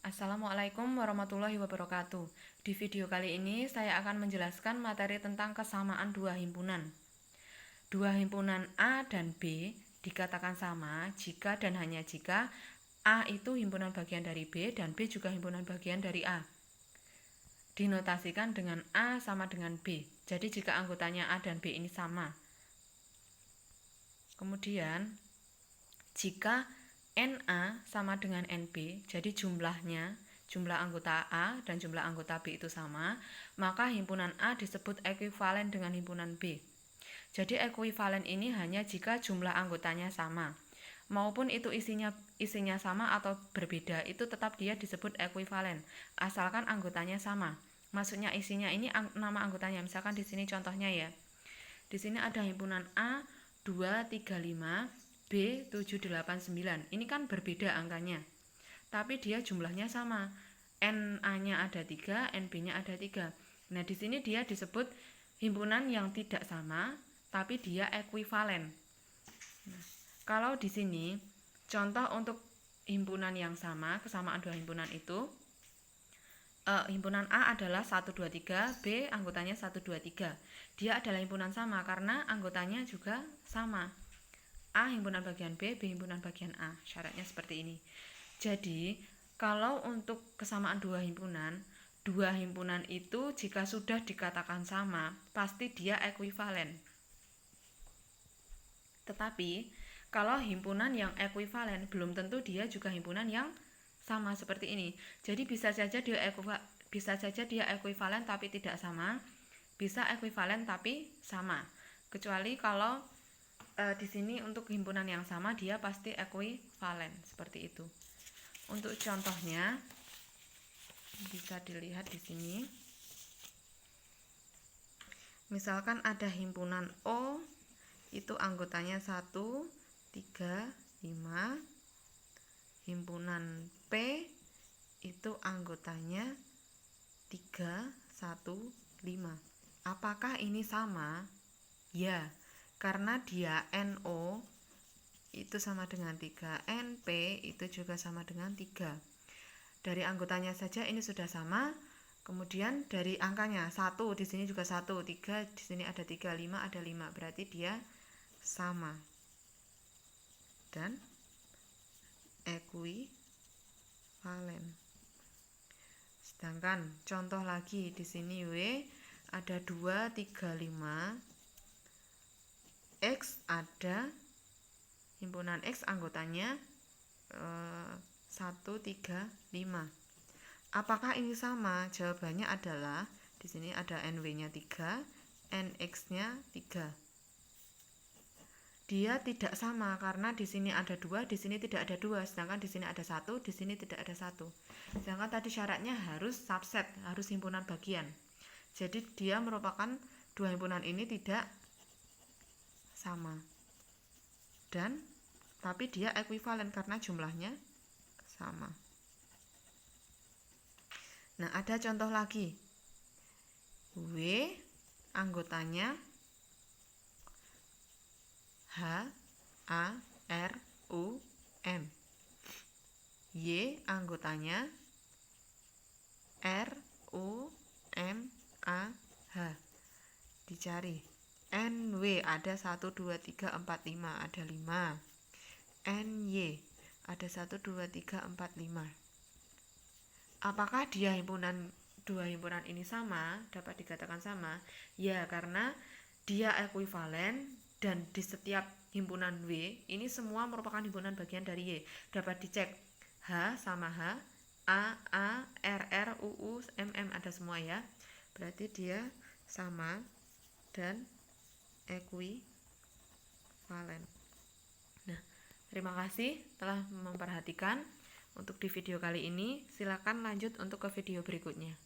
Assalamualaikum warahmatullahi wabarakatuh. Di video kali ini saya akan menjelaskan materi tentang kesamaan dua himpunan. Dua himpunan A dan B dikatakan sama jika dan hanya jika A itu himpunan bagian dari B dan B juga himpunan bagian dari A. Dinotasikan dengan A sama dengan B. Jadi jika anggotanya A dan B ini sama. Kemudian jika NA sama dengan NB, jadi jumlah anggota A dan jumlah anggota B itu sama, maka himpunan A disebut ekuivalen dengan himpunan B. Jadi ekuivalen ini hanya jika jumlah anggotanya sama. Maupun itu isinya sama atau berbeda, itu tetap dia disebut ekuivalen, asalkan anggotanya sama. Maksudnya isinya ini nama anggotanya. Misalkan di sini contohnya ya. Di sini ada himpunan A 235, B 789. Ini kan berbeda angkanya. Tapi dia jumlahnya sama. NA-nya ada 3, NB-nya ada 3. Nah, di sini dia disebut himpunan yang tidak sama, tapi dia ekuivalen. Nah, kalau di sini contoh untuk himpunan yang sama, kesamaan dua himpunan itu, himpunan A adalah 123, B anggotanya 123. Dia adalah himpunan sama karena anggotanya juga sama. A himpunan bagian B, B himpunan bagian A. Syaratnya seperti ini. Jadi, kalau untuk kesamaan dua himpunan itu jika sudah dikatakan sama, pasti dia ekuivalen. Tetapi, kalau himpunan yang ekuivalen, belum tentu dia juga himpunan yang sama seperti ini. Jadi bisa saja dia ekuivalen tapi tidak sama, bisa ekuivalen tapi sama. Kecuali kalau di sini untuk himpunan yang sama dia pasti ekuivalen seperti itu. Untuk contohnya bisa dilihat di sini. Misalkan ada himpunan O, itu anggotanya 1, 3, 5. Himpunan P itu anggotanya 3, 1, 5. Apakah ini sama? Ya, karena dia NO itu sama dengan 3, NP itu juga sama dengan 3. Dari anggotanya saja ini sudah sama. Kemudian dari angkanya 1 di sini juga 1, 3 di sini ada 3, 5 ada 5. Berarti dia sama. Dan ekuivalen. Sedangkan contoh lagi di sini W ada 2, 3, 5. X ada himpunan X anggotanya 1, 3, 5. Apakah ini sama? Jawabannya adalah di sini ada NW-nya 3, NX-nya 3. Dia tidak sama karena di sini ada 2, di sini tidak ada 2, sedangkan di sini ada 1, di sini tidak ada 1. Sedangkan tadi syaratnya harus subset, harus himpunan bagian. Jadi dia merupakan dua himpunan ini tidak sama. Dan tapi dia ekuivalen karena jumlahnya sama. Nah, ada contoh lagi. W anggotanya H, A, R, U, M. Y anggotanya R, U, M, A, H. Dicari. NW ada 1, 2, 3, 4, 5. Ada 5. NY ada 1, 2, 3, 4, 5. Apakah dia dua himpunan ini sama? Dapat dikatakan sama? Ya, karena dia ekuivalen dan di setiap himpunan W ini semua merupakan himpunan bagian dari Y. Dapat dicek H sama H, A, R, U, M ada semua ya. Berarti dia sama dan ekuivalen. Nah, terima kasih telah memperhatikan. Untuk di video kali ini, silakan lanjut untuk ke video berikutnya.